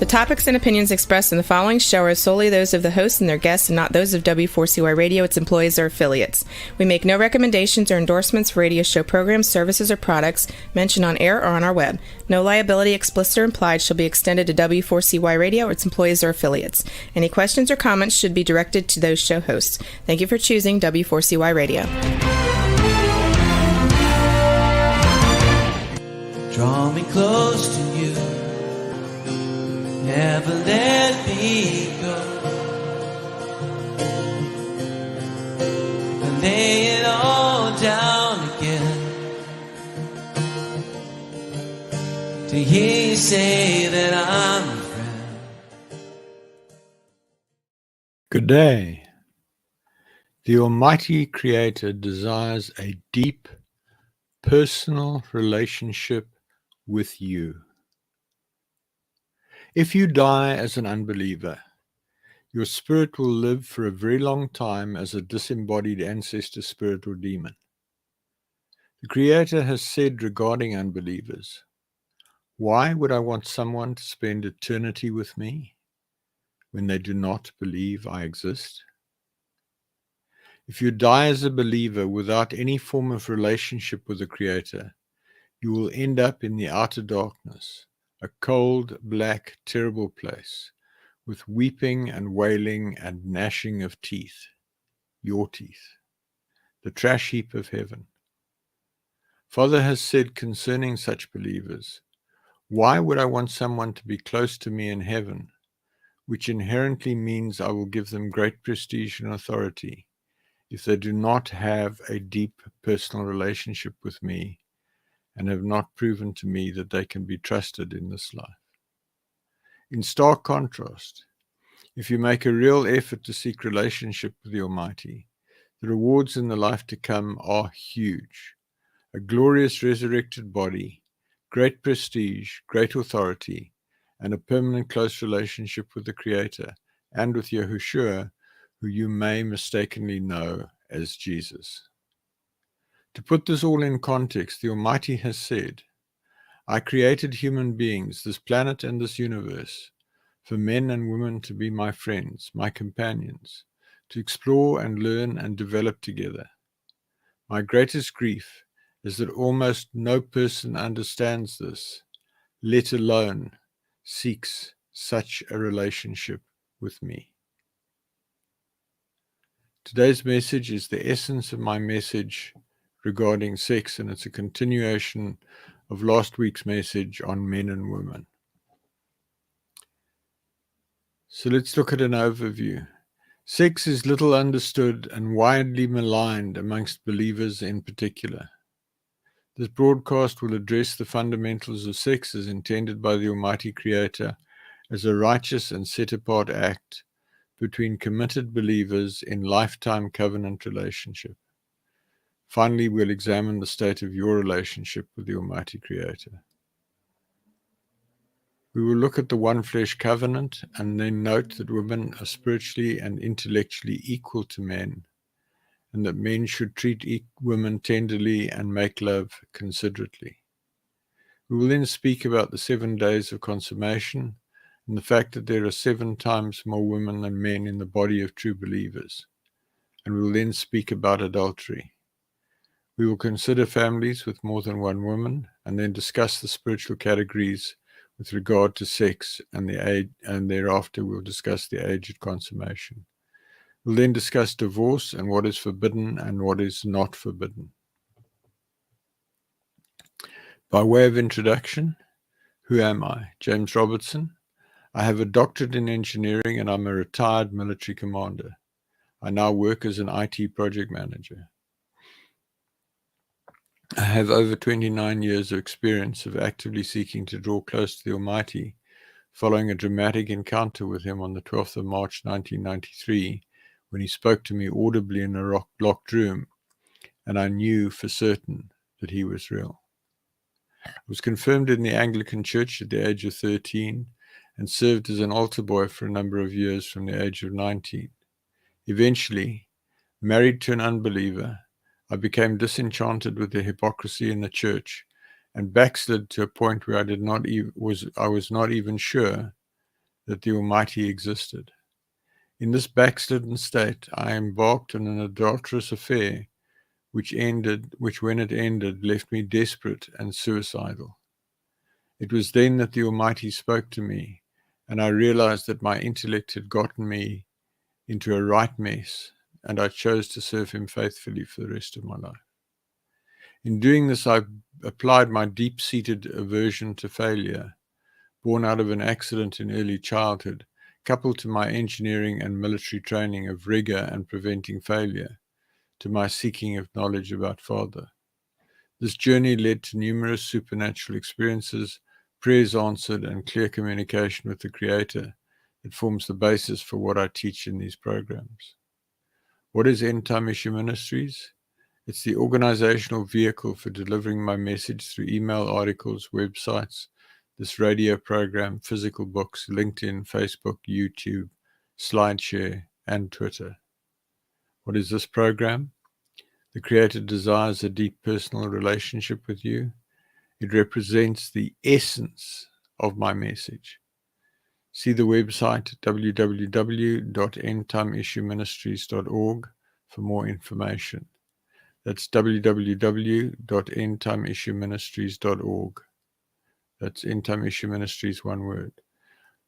The topics and opinions expressed in the following show are solely those of the host and their guests and not those of W4CY Radio, its employees, or affiliates. We make no recommendations or endorsements for radio show programs, services, or products mentioned on air or on our web. No liability, explicit or implied, shall be extended to W4CY Radio or its employees or affiliates. Any questions or comments should be directed to those show hosts. Thank you for choosing W4CY Radio. Draw me close to you. Never let me go. And lay it all down again. To hear you say that I'm a friend. Good day. The Almighty Creator desires a deep, personal relationship with you. If you die as an unbeliever, your spirit will live for a very long time as a disembodied ancestor spirit or demon. The Creator has said regarding unbelievers, "Why would I want someone to spend eternity with me when they do not believe I exist?" If you die as a believer without any form of relationship with the Creator, you will end up in the outer darkness, a cold, black, terrible place, with weeping and wailing and gnashing of teeth, your teeth, the trash heap of heaven. Father has said concerning such believers, "Why would I want someone to be close to me in heaven, which inherently means I will give them great prestige and authority, if they do not have a deep personal relationship with me and have not proven to me that they can be trusted in this life?" In stark contrast, if you make a real effort to seek relationship with the Almighty, the rewards in the life to come are huge. A glorious resurrected body, great prestige, great authority, and a permanent close relationship with the Creator and with Yahushua, who you may mistakenly know as Jesus. To put this all in context, the Almighty has said, "I created human beings, this planet and this universe, for men and women to be my friends, my companions, to explore and learn and develop together. My greatest grief is that almost no person understands this, let alone seeks such a relationship with me." Today's message is the essence of my message regarding sex, and it's a continuation of last week's message on men and women. So let's look at an overview. Sex is little understood and widely maligned amongst believers in particular. This broadcast will address the fundamentals of sex as intended by the Almighty Creator as a righteous and set-apart act between committed believers in lifetime covenant relationship. Finally, we'll examine the state of your relationship with the Almighty Creator. We will look at the one flesh covenant and then note that women are spiritually and intellectually equal to men, and that men should treat women tenderly and make love considerately. We will then speak about the 7 days of consummation and the fact that there are 7 times more women than men in the body of true believers. And we will then speak about adultery. We will consider families with more than one woman and then discuss the spiritual categories with regard to sex and the age, and thereafter we'll discuss the age of consummation. We'll then discuss divorce and what is forbidden and what is not forbidden. By way of introduction, who am I? James Robertson. I have a doctorate in engineering and I'm a retired military commander. I now work as an IT project manager. I have over 29 years of experience of actively seeking to draw close to the Almighty, following a dramatic encounter with Him on the 12th of March 1993, when He spoke to me audibly in a locked room, and I knew for certain that He was real. I was confirmed in the Anglican Church at the age of 13 and served as an altar boy for a number of years from the age of 19. Eventually, married to an unbeliever, I became disenchanted with the hypocrisy in the church and backslid to a point where I was not even sure that the Almighty existed. In this backslidden state, I embarked on an adulterous affair, which when it ended, left me desperate and suicidal. It was then that the Almighty spoke to me, and I realized that my intellect had gotten me into a right mess, and I chose to serve him faithfully for the rest of my life. In doing this, I applied my deep-seated aversion to failure, born out of an accident in early childhood, coupled to my engineering and military training of rigor and preventing failure, to my seeking of knowledge about Father. This journey led to numerous supernatural experiences, prayers answered, and clear communication with the Creator that forms the basis for what I teach in these programs. What is End Time Issue Ministries? It's the organizational vehicle for delivering my message through email, articles, websites, this radio program, physical books, LinkedIn, Facebook, YouTube, SlideShare, and Twitter. What is this program? The Creator desires a deep personal relationship with you. It represents the essence of my message. See the website www.endtimeissueministries.org for more information. That's www.endtimeissueministries.org. That's End Time Issue Ministries, one word.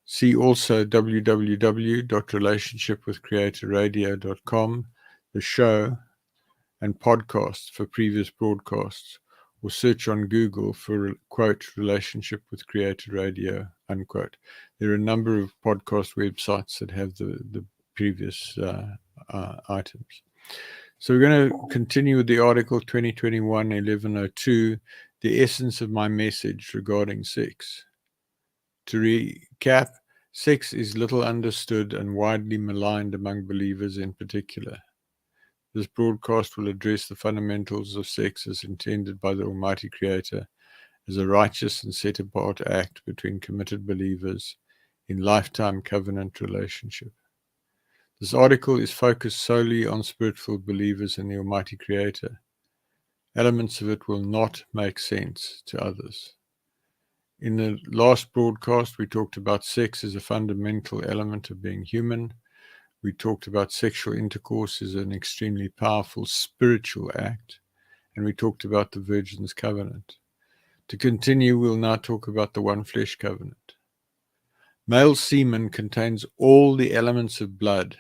See also www.relationshipwithcreatorradio.com, the show and podcasts for previous broadcasts, or search on Google for, quote, Relationship with Creator Radio, unquote. There are a number of podcast websites that have the previous items. So we're going to continue with the article 2021-1102, the essence of my message regarding sex. To recap, sex is little understood and widely maligned among believers in particular. This broadcast will address the fundamentals of sex as intended by the Almighty Creator as a righteous and set-apart act between committed believers in lifetime covenant relationship. This article is focused solely on spiritual believers in the Almighty Creator. Elements of it will not make sense to others. In the last broadcast, we talked about sex as a fundamental element of being human. We talked about sexual intercourse as an extremely powerful spiritual act. And we talked about the Virgin's Covenant. To continue, we'll now talk about the One Flesh Covenant. Male semen contains all the elements of blood,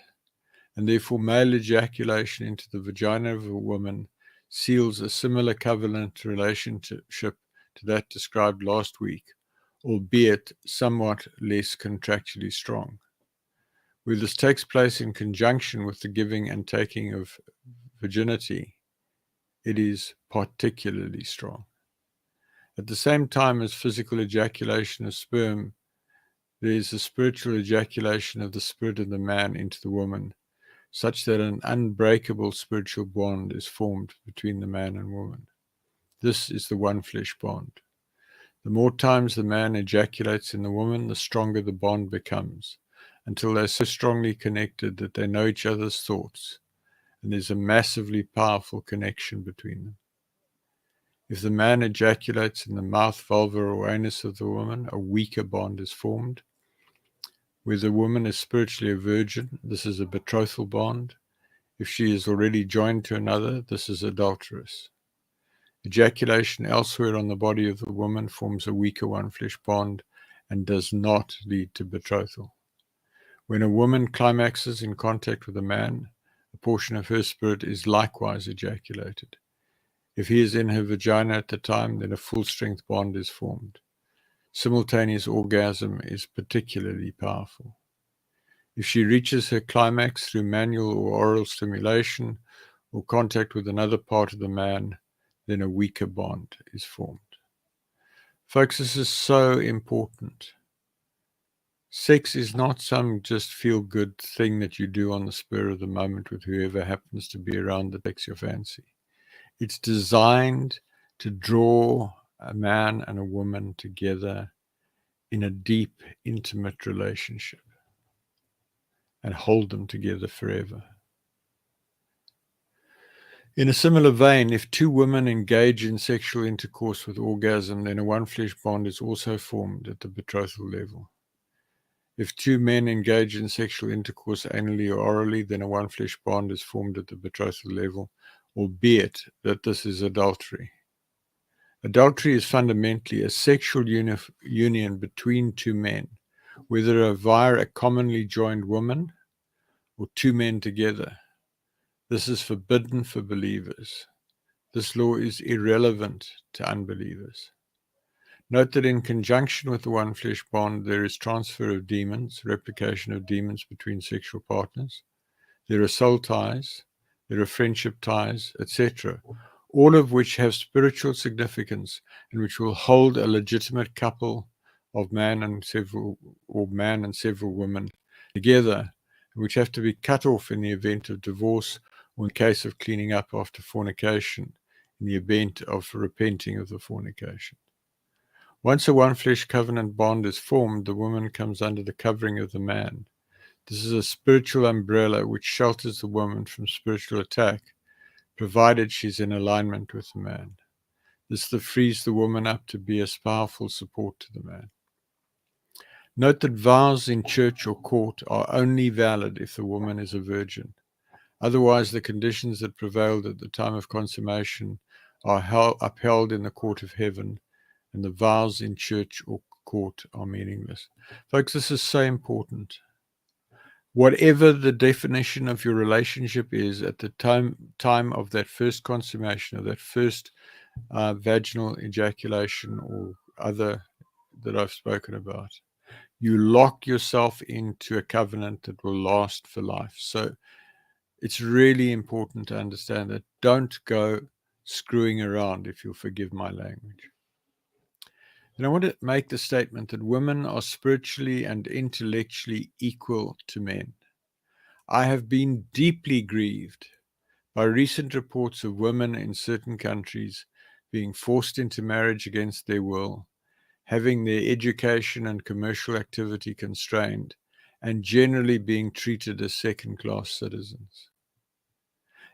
and therefore male ejaculation into the vagina of a woman seals a similar covenant relationship to that described last week, albeit somewhat less contractually strong. Where this takes place in conjunction with the giving and taking of virginity, it is particularly strong. At the same time as physical ejaculation of sperm, there is a spiritual ejaculation of the spirit of the man into the woman, such that an unbreakable spiritual bond is formed between the man and woman. This is the one flesh bond. The more times the man ejaculates in the woman, the stronger the bond becomes, until they're so strongly connected that they know each other's thoughts, and there's a massively powerful connection between them. If the man ejaculates in the mouth, vulva, or anus of the woman, a weaker bond is formed. Where the woman is spiritually a virgin, this is a betrothal bond. If she is already joined to another, this is adulterous. Ejaculation elsewhere on the body of the woman forms a weaker one-flesh bond and does not lead to betrothal. When a woman climaxes in contact with a man, a portion of her spirit is likewise ejaculated. If he is in her vagina at the time, then a full-strength bond is formed. Simultaneous orgasm is particularly powerful. If she reaches her climax through manual or oral stimulation or contact with another part of the man, then a weaker bond is formed. Folks, this is so important. Sex is not some just feel-good thing that you do on the spur of the moment with whoever happens to be around that takes your fancy. It's designed to draw a man and a woman together in a deep, intimate relationship and hold them together forever. In a similar vein, if two women engage in sexual intercourse with orgasm, then a one-flesh bond is also formed at the betrothal level. If two men engage in sexual intercourse anally or orally, then a one-flesh bond is formed at the betrothal level, albeit that this is adultery. Adultery is fundamentally a sexual union between two men, whether via a commonly joined woman or two men together. This is forbidden for believers. This law is irrelevant to unbelievers. Note that in conjunction with the one flesh bond, there is transfer of demons, replication of demons between sexual partners. There are soul ties, there are friendship ties, etc., all of which have spiritual significance and which will hold a legitimate couple of man and several women together, which have to be cut off in the event of divorce or in case of cleaning up after fornication, in the event of repenting of the fornication. Once a one-flesh covenant bond is formed, the woman comes under the covering of the man. This is a spiritual umbrella which shelters the woman from spiritual attack, provided she's in alignment with the man. This frees the woman up to be a powerful support to the man. Note that vows in church or court are only valid if the woman is a virgin. Otherwise, the conditions that prevailed at the time of consummation are upheld in the court of heaven, and the vows in church or court are meaningless. Folks, this is so important. Whatever the definition of your relationship is at the time of that first consummation, of that first vaginal ejaculation or other that I've spoken about, you lock yourself into a covenant that will last for life. So it's really important to understand that. Don't go screwing around, if you'll forgive my language. And I want to make the statement that women are spiritually and intellectually equal to men. I have been deeply grieved by recent reports of women in certain countries being forced into marriage against their will, having their education and commercial activity constrained, and generally being treated as second-class citizens.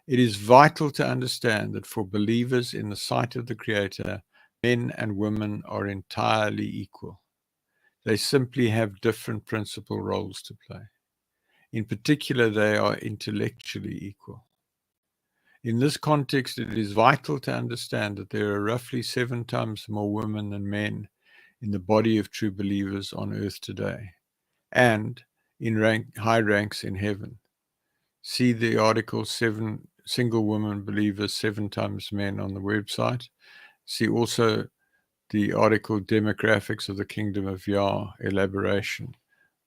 It is vital to understand that for believers in the sight of the Creator, men and women are entirely equal. They simply have different principal roles to play. In particular, they are intellectually equal. In this context, it is vital to understand that there are roughly 7 times more women than men in the body of true believers on earth today, and in high ranks in heaven. See the article 7 Single Women Believers 7 Times Men on the website. See also the article Demographics of the Kingdom of Yah elaboration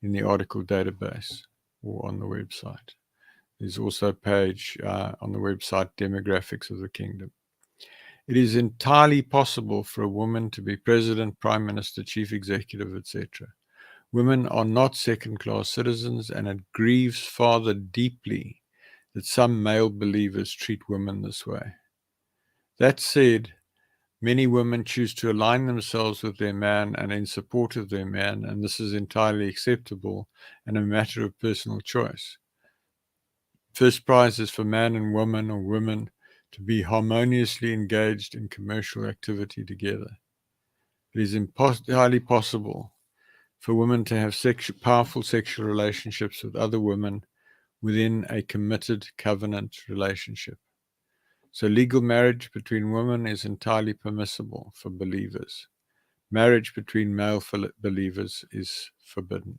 in the article database or on the website. There's also a page on the website Demographics of the Kingdom. It is entirely possible for a woman to be president, prime minister, chief executive, etc. Women are not second-class citizens, and it grieves Father deeply that some male believers treat women this way. That said, many women choose to align themselves with their man and in support of their man, and this is entirely acceptable and a matter of personal choice. First prize is for man and woman or women to be harmoniously engaged in commercial activity together. It is entirely possible for women to have powerful sexual relationships with other women within a committed covenant relationship. So legal marriage between women is entirely permissible for believers. Marriage between male believers is forbidden.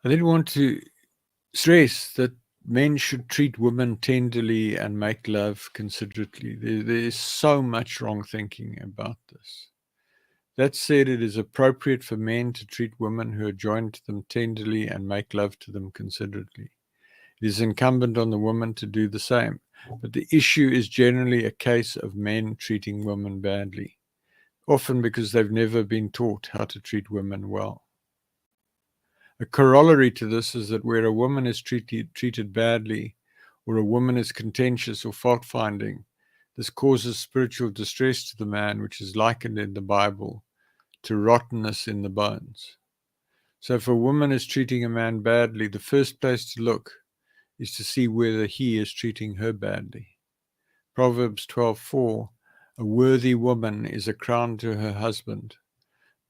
I then want to stress that men should treat women tenderly and make love considerately. There is so much wrong thinking about this. That said, it is appropriate for men to treat women who are joined to them tenderly and make love to them considerately. It is incumbent on the woman to do the same, but the issue is generally a case of men treating women badly, often because they've never been taught how to treat women well. A corollary to this is that where a woman is treated badly, or a woman is contentious or fault-finding, this causes spiritual distress to the man, which is likened in the Bible to rottenness in the bones. So if a woman is treating a man badly, the first place to look is to see whether he is treating her badly. Proverbs 12:4, a worthy woman is a crown to her husband,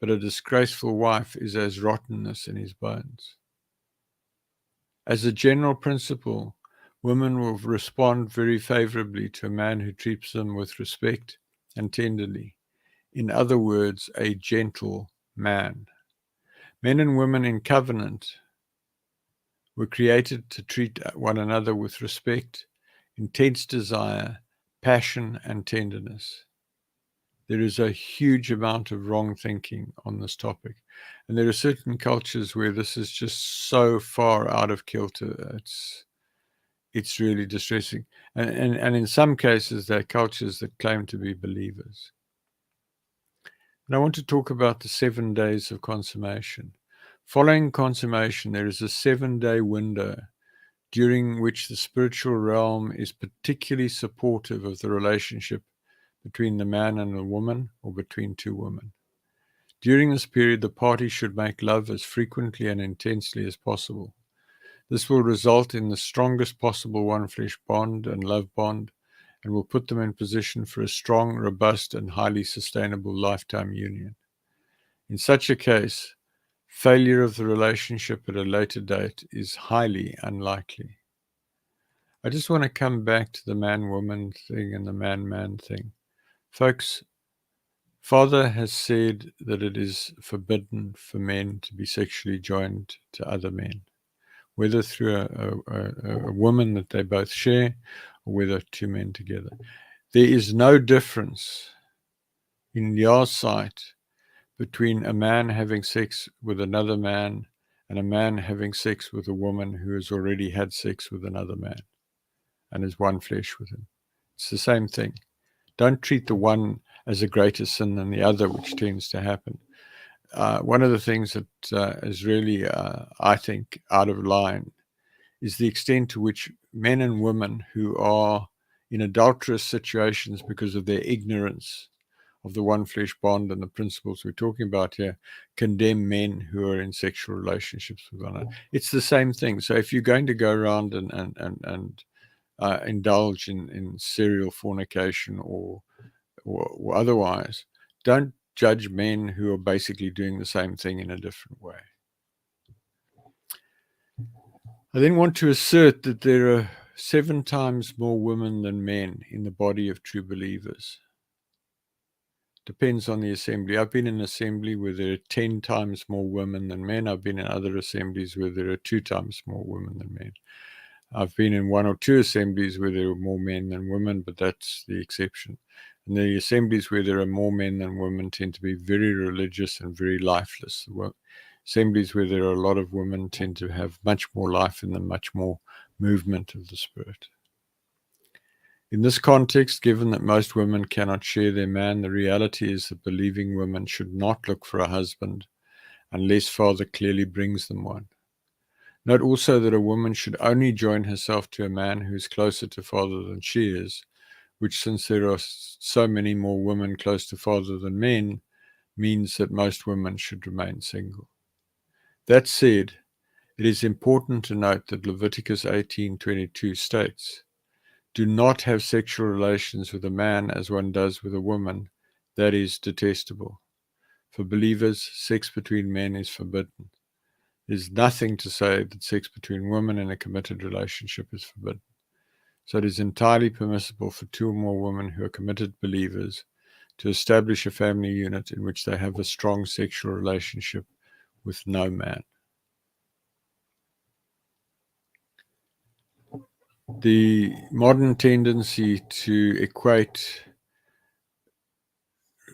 but a disgraceful wife is as rottenness in his bones. As a general principle, women will respond very favorably to a man who treats them with respect and tenderly. In other words, a gentle man. Men and women in covenant were created to treat one another with respect, intense desire, passion, and tenderness. There is a huge amount of wrong thinking on this topic. And there are certain cultures where this is just so far out of kilter. It's really distressing. And in some cases, they're cultures that claim to be believers. And I want to talk about the 7 days of consummation. Following consummation, there is a 7-day window during which the spiritual realm is particularly supportive of the relationship between the man and the woman, or between two women. During this period, the parties should make love as frequently and intensely as possible. This will result in the strongest possible one-flesh bond and love bond, and will put them in position for a strong, robust, and highly sustainable lifetime union. In such a case, failure of the relationship at a later date is highly unlikely. I just want to come back to the man-woman thing and the man-man thing. Folks, Father has said that it is forbidden for men to be sexually joined to other men, whether through a woman that they both share or whether two men together. There is no difference in Yah's sight between a man having sex with another man and a man having sex with a woman who has already had sex with another man and is one flesh with him. It's the same thing. Don't treat the one as a greater sin than the other, which tends to happen. One of the things that is really, I think, out of line is the extent to which men and women who are in adulterous situations because of their ignorance of the one flesh bond and the principles we're talking about here condemn men who are in sexual relationships with one another. It's the same thing. So if you're going to go around and indulge in serial fornication or otherwise, don't judge men who are basically doing the same thing in a different way. I then want to assert that there are 7 times more women than men in the body of true believers. Depends on the assembly. I've been in an assembly where there are 10 times more women than men. I've been in other assemblies where there are 2 times more women than men. I've been in 1 or 2 assemblies where there are more men than women, but that's the exception. And the assemblies where there are more men than women tend to be very religious and very lifeless. Assemblies where there are a lot of women tend to have much more life in them, much more movement of the spirit. In this context, given that most women cannot share their man, the reality is that believing women should not look for a husband unless Father clearly brings them one. Note also that a woman should only join herself to a man who is closer to Father than she is, which, since there are so many more women close to Father than men, means that most women should remain single. That said, it is important to note that Leviticus 18:22 states, "Do not have sexual relations with a man as one does with a woman. That is detestable." For believers, sex between men is forbidden. There's nothing to say that sex between women in a committed relationship is forbidden. So it is entirely permissible for 2 or more women who are committed believers to establish a family unit in which they have a strong sexual relationship with no man. The modern tendency to equate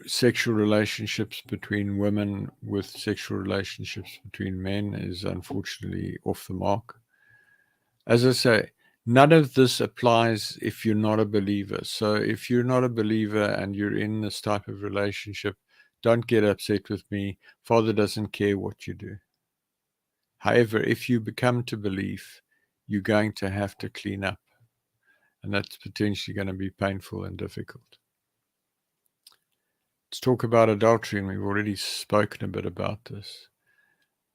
sexual relationships between women with sexual relationships between men is unfortunately off the mark. As I say, none of this applies if you're not a believer. So if you're not a believer and you're in this type of relationship, don't get upset with me. Father doesn't care what you do. However, if you become to believe, you're going to have to clean up. And that's potentially going to be painful and difficult. Let's talk about adultery, and we've already spoken a bit about this.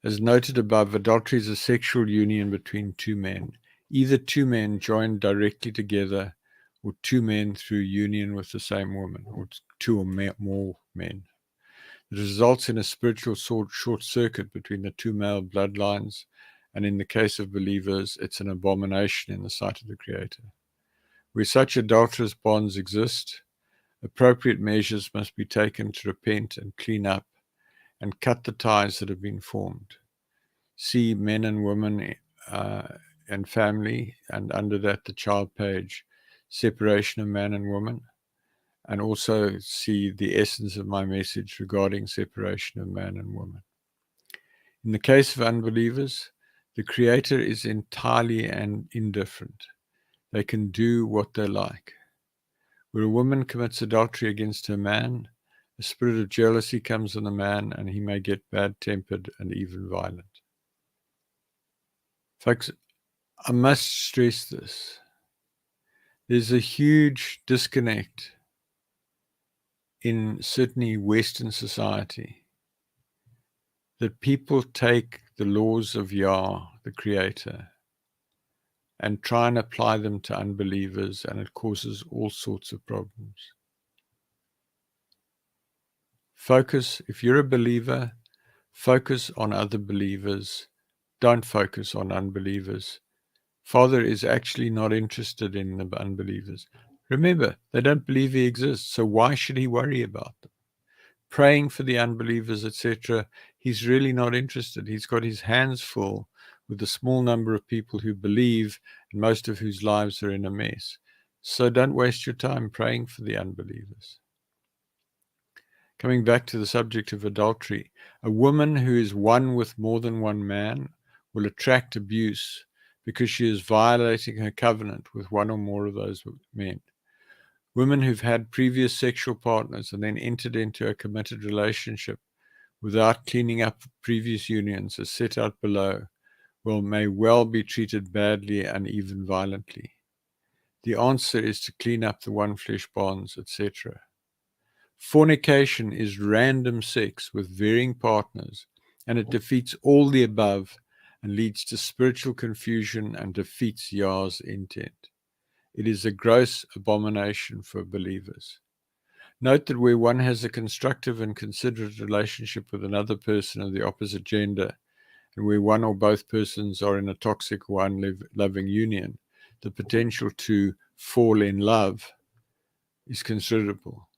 As noted above, adultery is a sexual union between 2 men, either 2 men joined directly together or 2 men through union with the same woman, or 2 or more men. It results in a spiritual short circuit between the two male bloodlines, and in the case of believers, it's an abomination in the sight of the Creator. Where such adulterous bonds exist, appropriate measures must be taken to repent and clean up and cut the ties that have been formed. See Men and Women and Family, and under that the child page, Separation of Man and Woman, and also see the essence of my message regarding separation of man and woman. In the case of unbelievers, the Creator is entirely indifferent. They can do what they like. Where a woman commits adultery against her man, a spirit of jealousy comes on the man, and he may get bad-tempered and even violent. Folks, I must stress this. There's a huge disconnect in certainly Western society that people take the laws of Yah, the Creator, and try and apply them to unbelievers, and it causes all sorts of problems. Focus, if you're a believer, focus on other believers. Don't focus on unbelievers. Father is actually not interested in the unbelievers. Remember, they don't believe he exists, so why should he worry about them? Praying for the unbelievers, etc., he's really not interested. He's got his hands full with the small number of people who believe, and most of whose lives are in a mess. So don't waste your time praying for the unbelievers. Coming back to the subject of adultery, a woman who is one with more than one man will attract abuse because she is violating her covenant with one or more of those men. Women who've had previous sexual partners and then entered into a committed relationship without cleaning up previous unions, as set out below, may well be treated badly and even violently. The answer is to clean up the one flesh bonds, etc. Fornication is random sex with varying partners, and it defeats all the above and leads to spiritual confusion and defeats Yah's intent. It is a gross abomination for believers. Note that where one has a constructive and considerate relationship with another person of the opposite gender, and where one or both persons are in a toxic or unloving union, the potential to fall in love is considerable.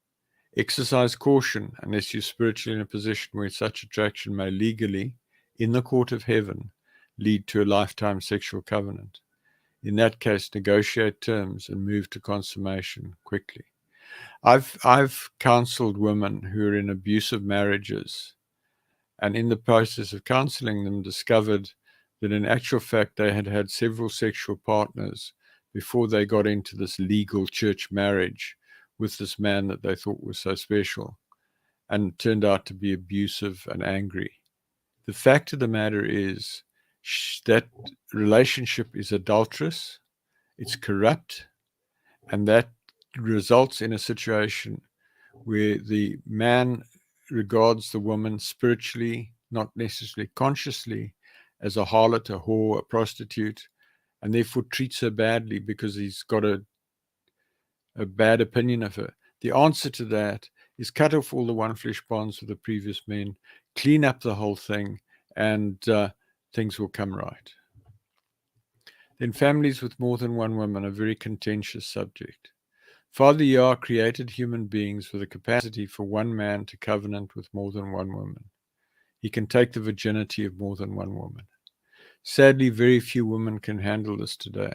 Exercise caution unless you're spiritually in a position where such attraction may legally, in the court of heaven, lead to a lifetime sexual covenant. In that case, negotiate terms and move to consummation quickly. I've counseled women who are in abusive marriages, and in the process of counseling them, discovered that in actual fact they had had several sexual partners before they got into this legal church marriage with this man that they thought was so special, and turned out to be abusive and angry. The fact of the matter is that relationship is adulterous, it's corrupt, and that results in a situation where the man regards the woman spiritually, not necessarily consciously, as a harlot, a whore, a prostitute, and therefore treats her badly because he's got a bad opinion of her. The answer to that is cut off all the one flesh bonds with the previous men, clean up the whole thing, and things will come right. Then families with more than one woman are a very contentious subject. Father Yah created human beings with a capacity for one man to covenant with more than one woman. He can take the virginity of more than one woman. Sadly, very few women can handle this today.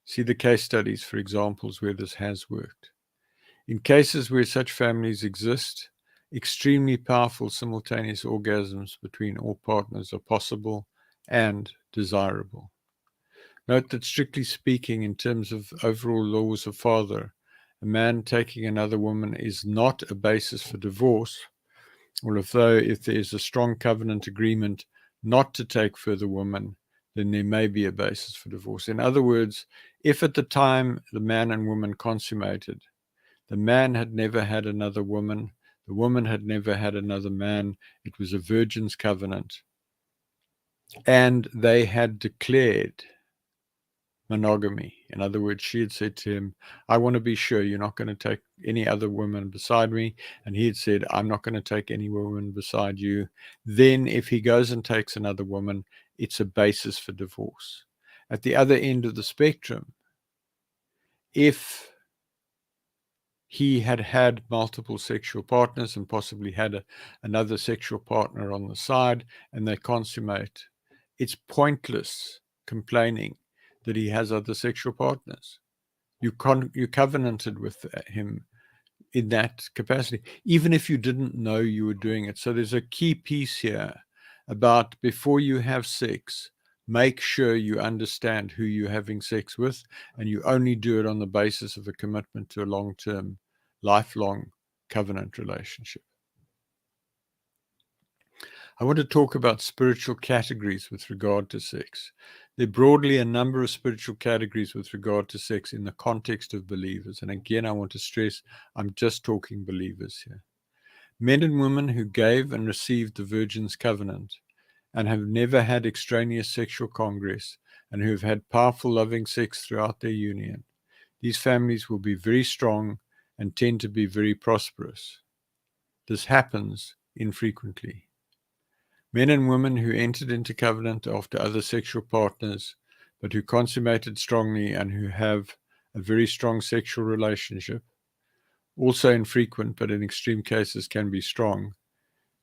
See the case studies for examples where this has worked. In cases where such families exist, extremely powerful simultaneous orgasms between all partners are possible and desirable. Note that strictly speaking, in terms of overall laws of father, a man taking another woman is not a basis for divorce, although if there is a strong covenant agreement not to take further women, then there may be a basis for divorce. In other words, if at the time the man and woman consummated, the man had never had another woman, the woman had never had another man, it was a virgin's covenant, and they had declared monogamy. In other words, she had said to him, I want to be sure you're not going to take any other woman beside me. And he had said, I'm not going to take any woman beside you. Then if he goes and takes another woman, it's a basis for divorce. At the other end of the spectrum, if he had had multiple sexual partners and possibly had another sexual partner on the side, and they consummate, it's pointless complaining that he has other sexual partners. You covenanted with him in that capacity, even if you didn't know you were doing it. So there's a key piece here about, before you have sex, make sure you understand who you're having sex with, and you only do it on the basis of a commitment to a long-term, lifelong covenant relationship. I want to talk about spiritual categories with regard to sex. There are broadly a number of spiritual categories with regard to sex in the context of believers. And again, I want to stress, I'm just talking believers here. Men and women who gave and received the Virgin's covenant and have never had extraneous sexual congress and who have had powerful, loving sex throughout their union, these families will be very strong and tend to be very prosperous. This happens infrequently. Men and women who entered into covenant after other sexual partners, but who consummated strongly and who have a very strong sexual relationship, also infrequent, but in extreme cases can be strong.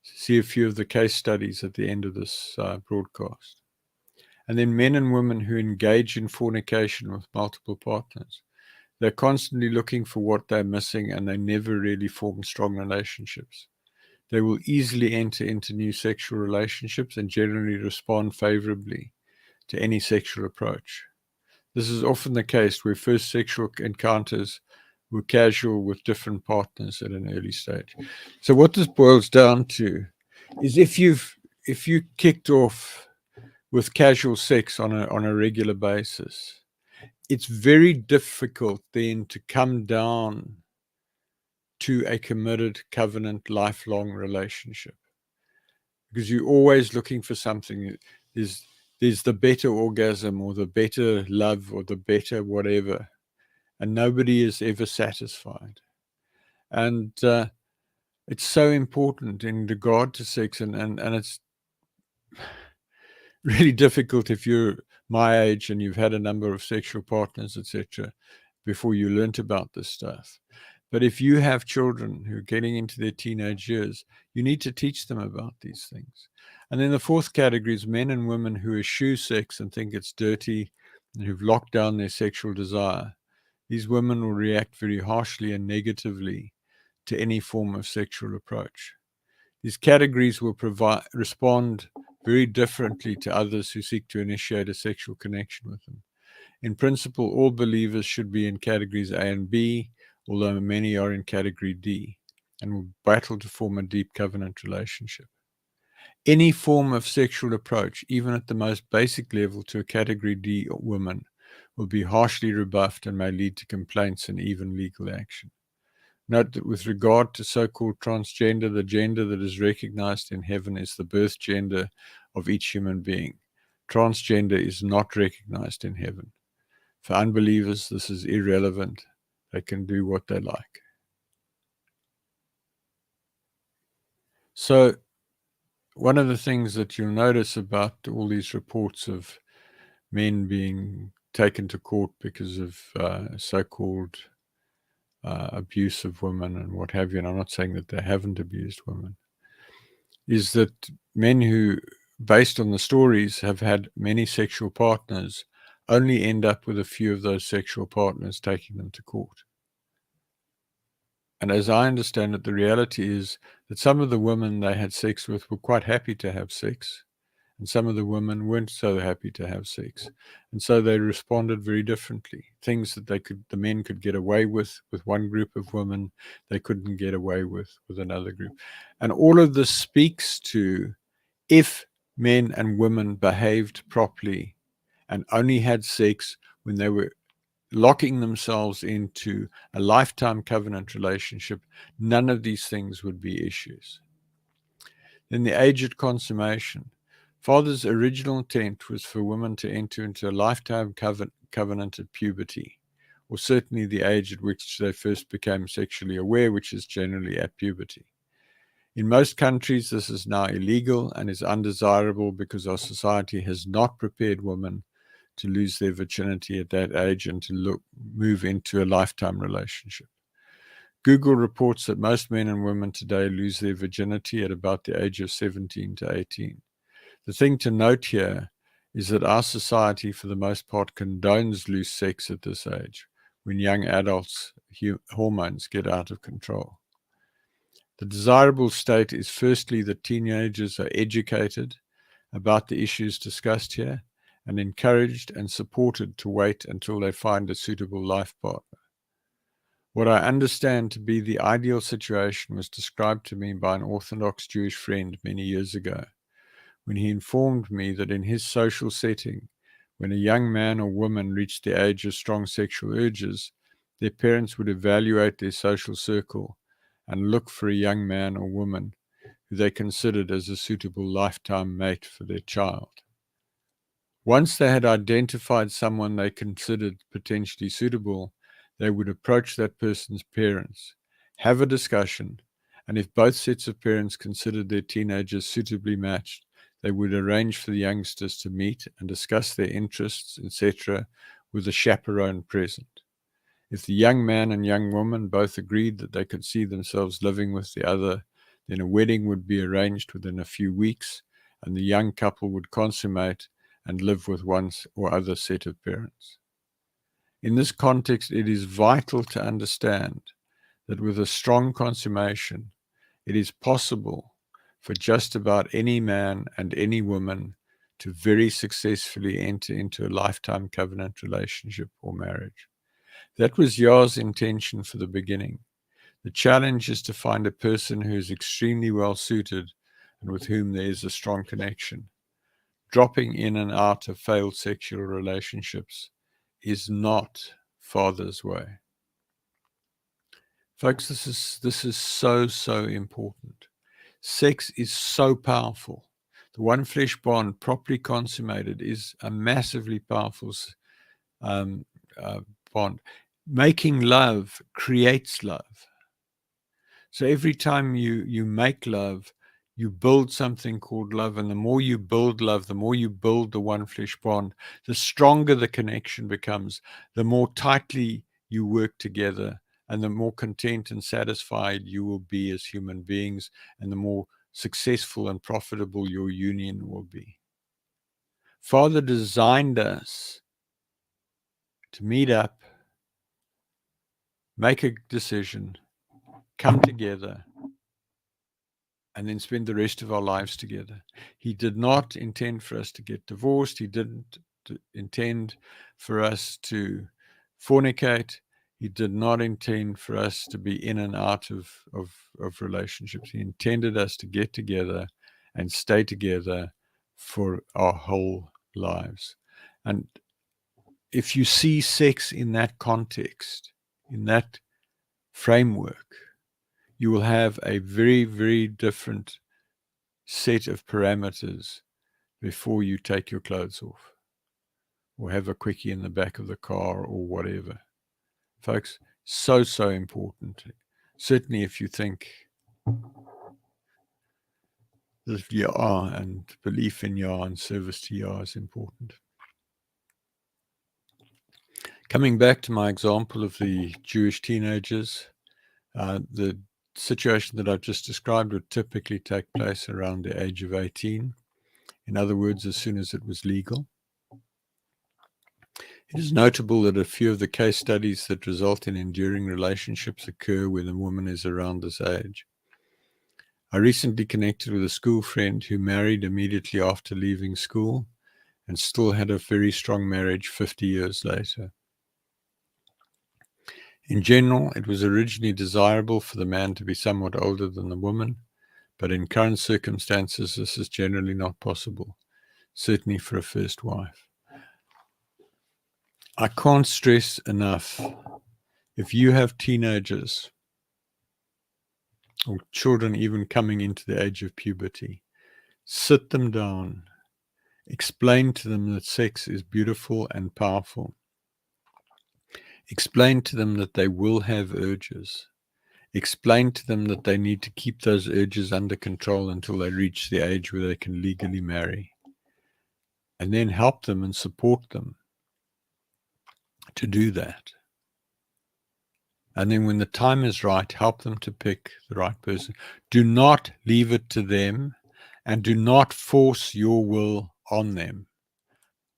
See a few of the case studies at the end of this broadcast. And then men and women who engage in fornication with multiple partners. They're constantly looking for what they're missing, and they never really form strong relationships. They will easily enter into new sexual relationships and generally respond favorably to any sexual approach. This is often the case where first sexual encounters were casual with different partners at an early stage. So what this boils down to is, if you kicked off with casual sex on a regular basis, it's very difficult then to come down to a committed covenant lifelong relationship, because you're always looking for something. There's the better orgasm or the better love or the better whatever, and nobody is ever satisfied. And it's so important in regard to sex, and it's really difficult if you're my age and you've had a number of sexual partners, etc., before you learnt about this stuff. But if you have children who are getting into their teenage years, you need to teach them about these things. And then the fourth category is men and women who eschew sex and think it's dirty and who've locked down their sexual desire. These women will react very harshly and negatively to any form of sexual approach. These categories will respond very differently to others who seek to initiate a sexual connection with them. In principle, all believers should be in categories A and B, although many are in category D, and will battle to form a deep covenant relationship. Any form of sexual approach, even at the most basic level, to a category D woman will be harshly rebuffed and may lead to complaints and even legal action. Note that with regard to so-called transgender, the gender that is recognized in heaven is the birth gender of each human being. Transgender is not recognized in heaven. For unbelievers, this is irrelevant. They can do what they like. So one of the things that you'll notice about all these reports of men being taken to court because of so-called abuse of women and what have you, and I'm not saying that they haven't abused women, is that men who, based on the stories, have had many sexual partners only end up with a few of those sexual partners taking them to court. And as I understand it, the reality is that some of the women they had sex with were quite happy to have sex, and some of the women weren't so happy to have sex. And so they responded very differently. Things that the men could get away with one group of women, they couldn't get away with another group. And all of this speaks to, if men and women behaved properly and only had sex when they were locking themselves into a lifetime covenant relationship, none of these things would be issues. Then the age at consummation. Father's original intent was for women to enter into a lifetime covenant at puberty, or certainly the age at which they first became sexually aware, which is generally at puberty. In most countries, this is now illegal and is undesirable because our society has not prepared women to lose their virginity at that age and to move into a lifetime relationship. Google reports that most men and women today lose their virginity at about the age of 17 to 18. The thing to note here is that our society, for the most part, condones loose sex at this age, when young adults' hormones get out of control. The desirable state is firstly that teenagers are educated about the issues discussed here and encouraged and supported to wait until they find a suitable life partner. What I understand to be the ideal situation was described to me by an Orthodox Jewish friend many years ago, when he informed me that in his social setting, when a young man or woman reached the age of strong sexual urges, their parents would evaluate their social circle and look for a young man or woman who they considered as a suitable lifetime mate for their child. Once they had identified someone they considered potentially suitable, they would approach that person's parents, have a discussion, and if both sets of parents considered their teenagers suitably matched, they would arrange for the youngsters to meet and discuss their interests, etc., with a chaperone present. If the young man and young woman both agreed that they could see themselves living with the other, then a wedding would be arranged within a few weeks, and the young couple would consummate and live with one or other set of parents. In this context, it is vital to understand that with a strong consummation, it is possible for just about any man and any woman to very successfully enter into a lifetime covenant relationship or marriage. That was Yah's intention for the beginning. The challenge is to find a person who is extremely well suited and with whom there is a strong connection. Dropping in and out of failed sexual relationships is not Father's way. Folks, this is so important. Sex is so powerful. The one flesh bond, properly consummated, is a massively powerful bond. Making love creates love. So every time you make love, you build something called love. And the more you build love, the more you build the one flesh bond, the stronger the connection becomes, the more tightly you work together, and the more content and satisfied you will be as human beings, and the more successful and profitable your union will be. Father designed us to meet up, make a decision, come together, and then spend the rest of our lives together. He did not intend for us to get divorced. He didn't intend for us to fornicate. He did not intend for us to be in and out of relationships. He intended us to get together and stay together for our whole lives. And if you see sex in that context, in that framework, you will have a very, very different set of parameters before you take your clothes off or have a quickie in the back of the car or whatever. Folks, so important. Certainly if you think that Yah and belief in Yah and service to Yah is important. Coming back to my example of the Jewish teenagers, the situation that I've just described would typically take place around the age of 18. In other words, as soon as it was legal. It is notable that a few of the case studies that result in enduring relationships occur when a woman is around this age. I recently connected with a school friend who married immediately after leaving school and still had a very strong marriage 50 years later. In general, it was originally desirable for the man to be somewhat older than the woman, but in current circumstances, this is generally not possible, certainly for a first wife. I can't stress enough, if you have teenagers or children even coming into the age of puberty, sit them down, Explain to them that sex is beautiful and powerful. Explain to them that they will have urges. Explain to them that they need to keep those urges under control until they reach the age where they can legally marry. And then help them and support them to do that. And then when the time is right, help them to pick the right person. Do not leave it to them, and do not force your will on them.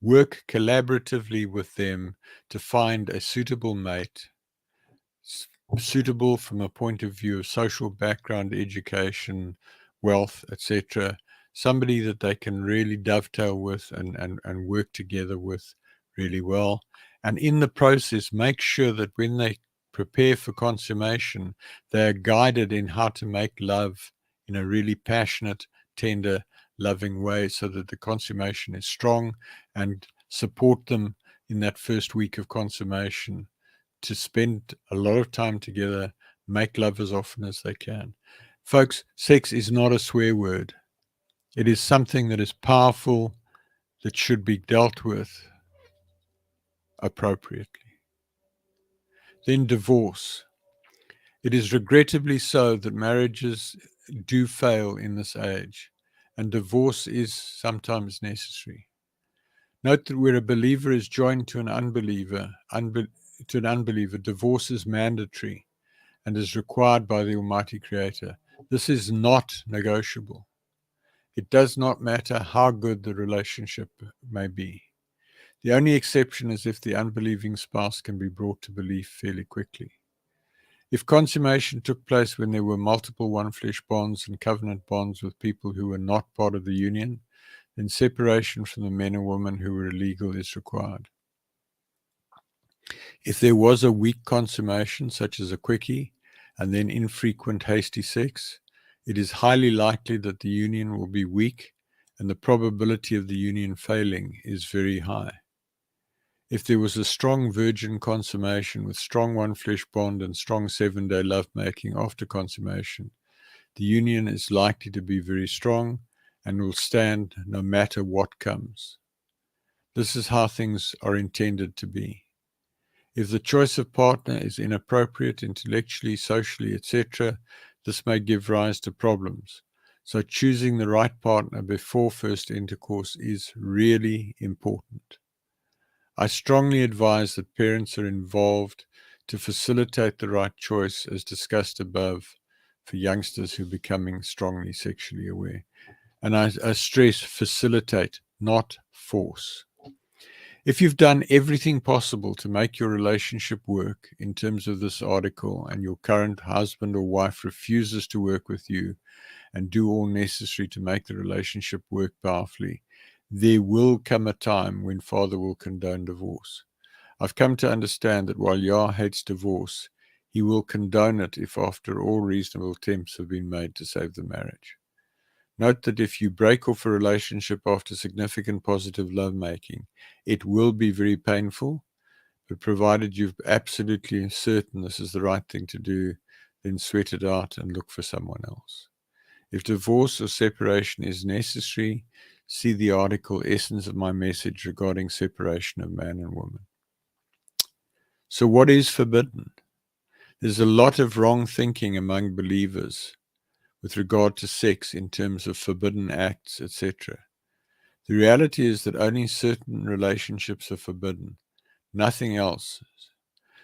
Work collaboratively with them to find a suitable mate, suitable from a point of view of social background, education, wealth, etc. Somebody that they can really dovetail with and work together with really well. And in the process, make sure that when they prepare for consummation, they are guided in how to make love in a really passionate, tender, loving way so that the consummation is strong, and support them in that first week of consummation to spend a lot of time together, make love as often as they can. Folks, sex is not a swear word. It is something that is powerful, that should be dealt with appropriately. Then divorce. It is regrettably so that marriages do fail in this age, and divorce is sometimes necessary. Note that where a believer is joined to an unbeliever, divorce is mandatory and is required by the Almighty Creator. This is not negotiable. It does not matter how good the relationship may be. The only exception is if the unbelieving spouse can be brought to belief fairly quickly. If consummation took place when there were multiple one-flesh bonds and covenant bonds with people who were not part of the union, then separation from the men and women who were illegal is required. If there was a weak consummation, such as a quickie, and then infrequent hasty sex, it is highly likely that the union will be weak, and the probability of the union failing is very high. If there was a strong virgin consummation with strong one-flesh bond and strong 7-day lovemaking after consummation, the union is likely to be very strong and will stand no matter what comes. This is how things are intended to be. If the choice of partner is inappropriate intellectually, socially, etc., this may give rise to problems. So choosing the right partner before first intercourse is really important. I strongly advise that parents are involved to facilitate the right choice, as discussed above, for youngsters who are becoming strongly sexually aware. And I stress facilitate, not force. If you've done everything possible to make your relationship work in terms of this article, and your current husband or wife refuses to work with you and do all necessary to make the relationship work powerfully, there will come a time when Father will condone divorce. I've come to understand that while Yah hates divorce, he will condone it if after all reasonable attempts have been made to save the marriage. Note that if you break off a relationship after significant positive lovemaking, it will be very painful, but provided you're absolutely certain this is the right thing to do, then sweat it out and look for someone else. If divorce or separation is necessary, see the article Essence of My Message regarding separation of man and woman. So what is forbidden? There's a lot of wrong thinking among believers with regard to sex in terms of forbidden acts, etc. The reality is that only certain relationships are forbidden, nothing else.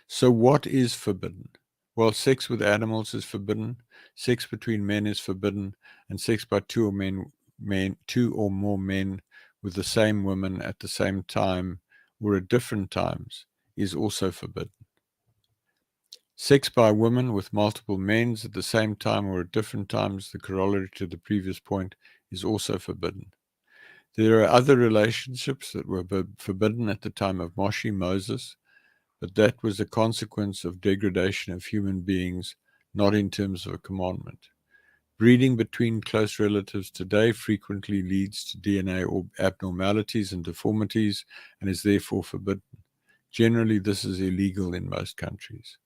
So what is forbidden? Well, sex with animals is forbidden, sex between men is forbidden, and sex by two or more men with the same woman at the same time or at different times is also forbidden. Sex by women with multiple men at the same time or at different times, the corollary to the previous point, is also forbidden. There are other relationships that were forbidden at the time of Moses, but that was a consequence of degradation of human beings, not in terms of a commandment. Breeding between close relatives today frequently leads to DNA or abnormalities and deformities and is therefore forbidden. Generally, this is illegal in most countries.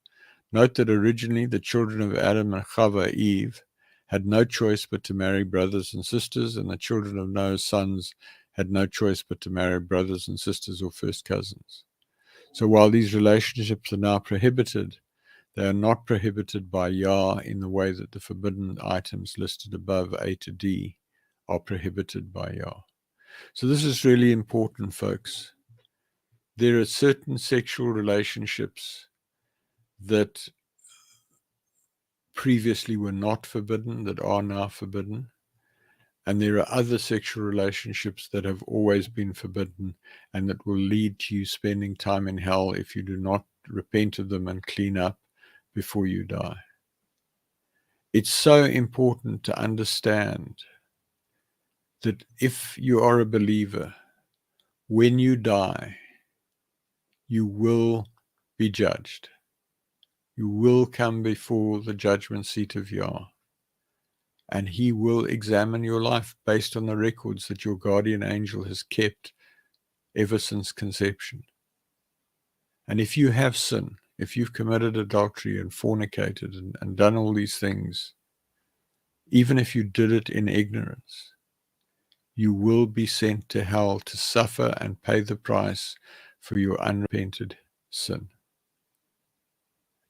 Note that originally the children of Adam and Chava, Eve, had no choice but to marry brothers and sisters, and the children of Noah's sons had no choice but to marry brothers and sisters or first cousins. So while these relationships are now prohibited, they are not prohibited by Yah in the way that the forbidden items listed above, A to D, are prohibited by Yah. So this is really important, folks. There are certain sexual relationships that previously were not forbidden, that are now forbidden. And there are other sexual relationships that have always been forbidden and that will lead to you spending time in hell if you do not repent of them and clean up before you die. It's so important to understand that if you are a believer, when you die, you will be judged. You will come before the judgment seat of Yah. And he will examine your life based on the records that your guardian angel has kept ever since conception. And if you have sin, if you've committed adultery and fornicated and done all these things, even if you did it in ignorance, you will be sent to hell to suffer and pay the price for your unrepented sin.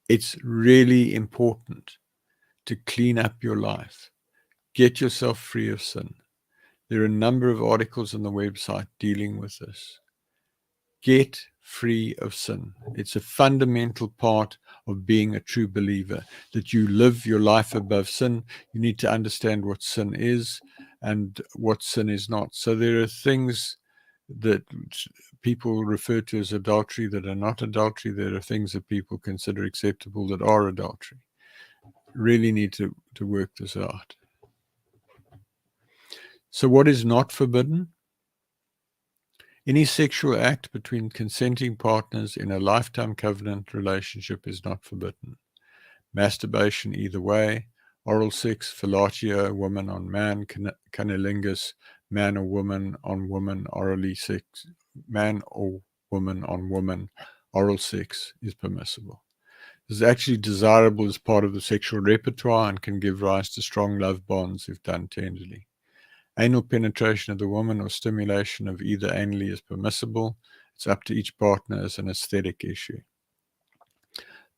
It's really important to clean up your life. Get yourself free of sin. There are a number of articles on the website dealing with this. Get free of sin. It's a fundamental part of being a true believer, that you live your life above sin. You need to understand what sin is and what sin is not. So there are things that people refer to as adultery that are not adultery. There are things that people consider acceptable that are adultery. Really need to work this out. So what is not forbidden? Any sexual act between consenting partners in a lifetime covenant relationship is not forbidden. Masturbation either way, oral sex, fellatio, woman on man, cunnilingus, man or woman on woman, orally sex, man or woman on woman, oral sex is permissible. This is actually desirable as part of the sexual repertoire and can give rise to strong love bonds if done tenderly. Anal penetration of the woman or stimulation of either anally is permissible. It's up to each partner as an aesthetic issue.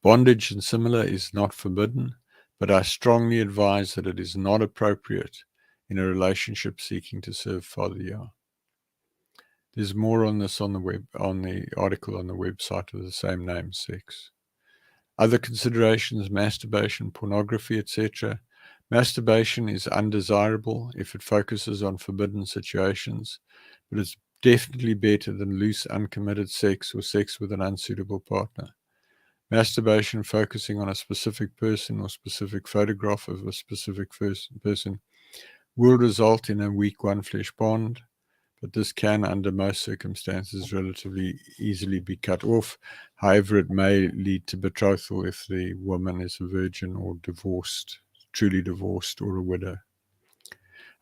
Bondage and similar is not forbidden, but I strongly advise that it is not appropriate in a relationship seeking to serve Father Yah. There's more on this on the article on the website of the same name, sex. Other considerations: masturbation, pornography, etc. Masturbation is undesirable if it focuses on forbidden situations, but it's definitely better than loose, uncommitted sex or sex with an unsuitable partner. Masturbation focusing on a specific person or specific photograph of a specific person will result in a weak one-flesh bond, but this can, under most circumstances, relatively easily be cut off. However, it may lead to betrothal if the woman is a virgin or divorced, truly divorced, or a widow.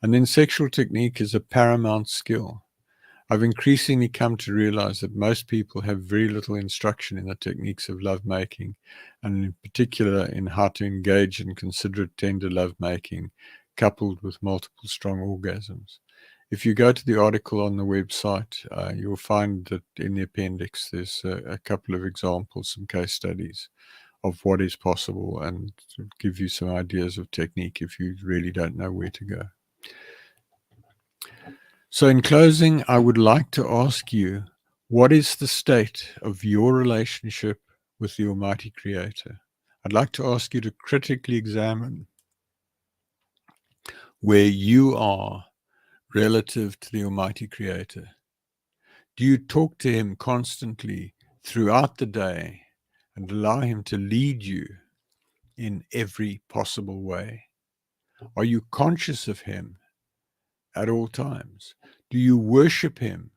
And then sexual technique is a paramount skill. I've increasingly come to realize that most people have very little instruction in the techniques of lovemaking, and in particular in how to engage in considerate, tender lovemaking, coupled with multiple strong orgasms. If you go to the article on the website, you'll find that in the appendix there's a couple of examples, some case studies of what is possible, and to give you some ideas of technique if you really don't know where to go. So in closing, I would like to ask you, what is the state of your relationship with the Almighty Creator? I'd like to ask you to critically examine where you are relative to the Almighty Creator. Do you talk to Him constantly throughout the day and allow Him to lead you in every possible way? Are you conscious of Him at all times? Do you worship Him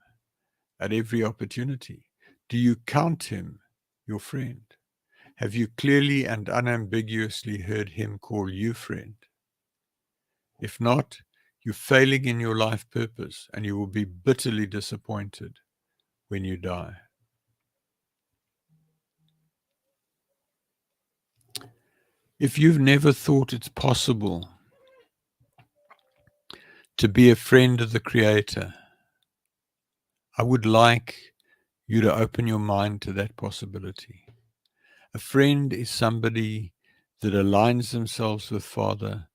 at every opportunity? Do you count Him your friend? Have you clearly and unambiguously heard Him call you friend? If not, you're failing in your life purpose, and you will be bitterly disappointed when you die. If you've never thought it's possible to be a friend of the Creator, I would like you to open your mind to that possibility. A friend is somebody that aligns themselves with Father,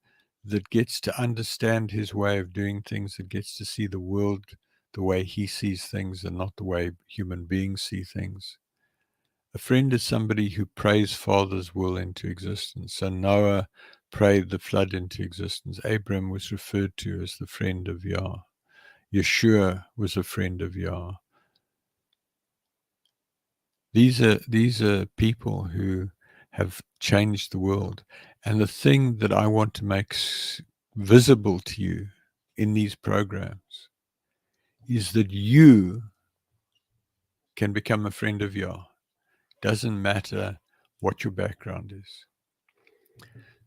that gets to understand his way of doing things, that gets to see the world the way he sees things and not the way human beings see things. A friend is somebody who prays Father's will into existence. So Noah prayed the flood into existence. Abram was referred to as the friend of Yah. Yeshua was a friend of Yah. These are people who have changed the world. And the thing that I want to make visible to you in these programs is that you can become a friend of Yah. Doesn't matter what your background is.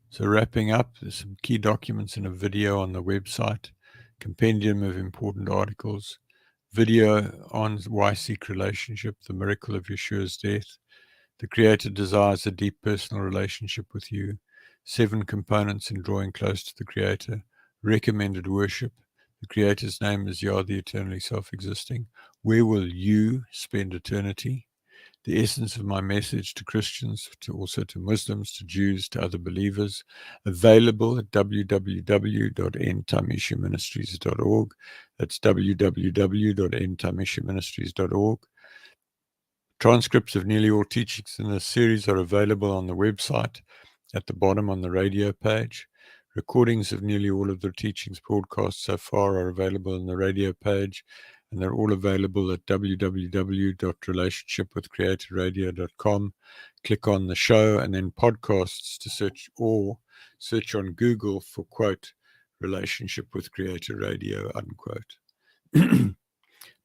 So wrapping up, there's some key documents in a video on the website, compendium of important articles, video on why seek relationship, the miracle of Yeshua's death. The Creator desires a deep personal relationship with you. 7 components in drawing close to the Creator. Recommended worship. The Creator's name is Yah, the eternally self-existing. Where will you spend eternity? The essence of my message to Christians, also to Muslims, to Jews, to other believers, available at www.endtimeissueministries.org. That's www.endtimeissueministries.org. Transcripts of nearly all teachings in this series are available on the website at the bottom on the radio page. Recordings of nearly all of the teachings broadcast so far are available on the radio page, and they're all available at www.relationshipwithcreatorradio.com. Click on the show and then podcasts to search, or search on Google for, quote, Relationship with Creator Radio, unquote.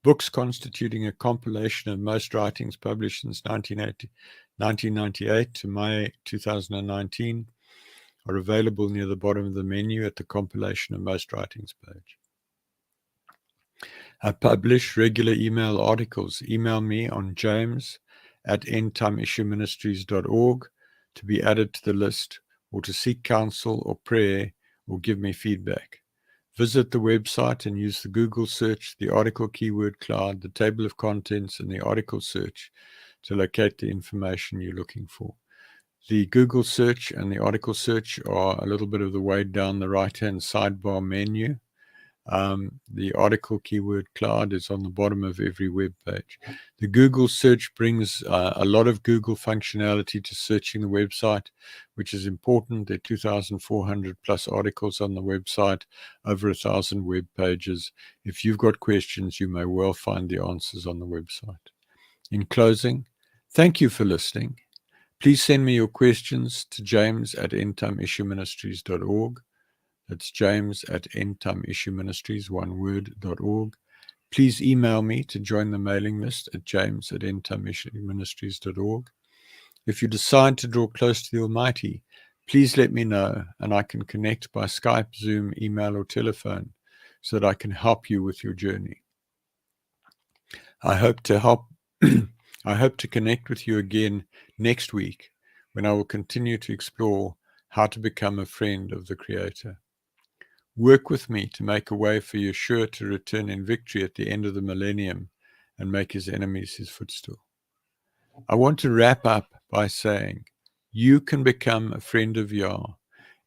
Books constituting a compilation of most writings published since 1998 to May 2019 are available near the bottom of the menu at the compilation of most writings page. I publish regular email articles. Email me on james@endtimeissueministries.org to be added to the list, or to seek counsel or prayer, or give me feedback. Visit the website and use the Google search, the article keyword cloud, the table of contents, and the article search to locate the information you're looking for. The Google search and the article search are a little bit of the way down the right-hand sidebar menu. The article keyword cloud is on the bottom of every web page. The Google search brings a lot of Google functionality to searching the website, which is important. There are 2,400 plus articles on the website, over 1,000 web pages. If you've got questions, you may well find the answers on the website. In closing, thank you for listening. Please send me your questions to james@endtimeissueministries.org. That's james@endtimeissueministries, one word.org. Please email me to join the mailing list at james@endtimeissueministries.org. If you decide to draw close to the Almighty, please let me know, and I can connect by Skype, Zoom, email, or telephone so that I can help you with your journey. I hope to connect with you again next week, when I will continue to explore how to become a friend of the Creator. Work with me to make a way for Yeshua to return in victory at the end of the millennium and make his enemies his footstool. I want to wrap up by saying, you can become a friend of Yah.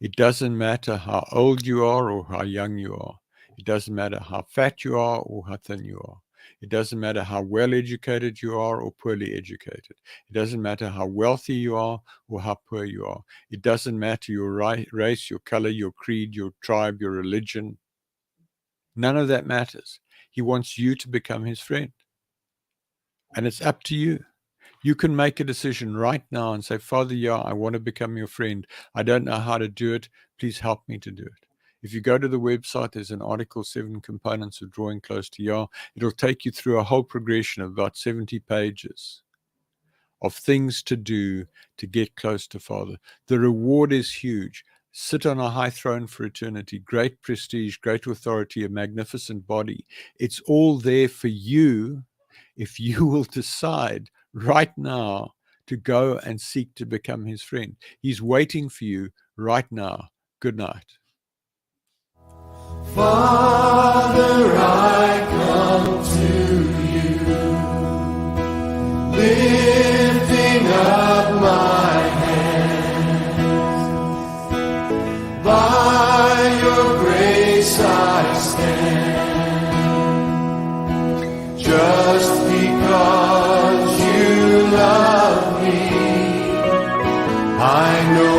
It doesn't matter how old you are or how young you are. It doesn't matter how fat you are or how thin you are. It doesn't matter how well educated you are or poorly educated. It doesn't matter how wealthy you are or how poor you are. It doesn't matter your race, your color, your creed, your tribe, your religion. None of that matters. He wants you to become his friend. And it's up to you. You can make a decision right now and say, Father Yah, I want to become your friend. I don't know how to do it. Please help me to do it. If you go to the website, there's an article, 7 components of drawing close to Yah. It'll take you through a whole progression of about 70 pages of things to do to get close to Father. The reward is huge. Sit on a high throne for eternity, great prestige, great authority, a magnificent body. It's all there for you if you will decide right now to go and seek to become his friend. He's waiting for you right now. Good night. Father, I come to you. place I stand. Just because you love me, I know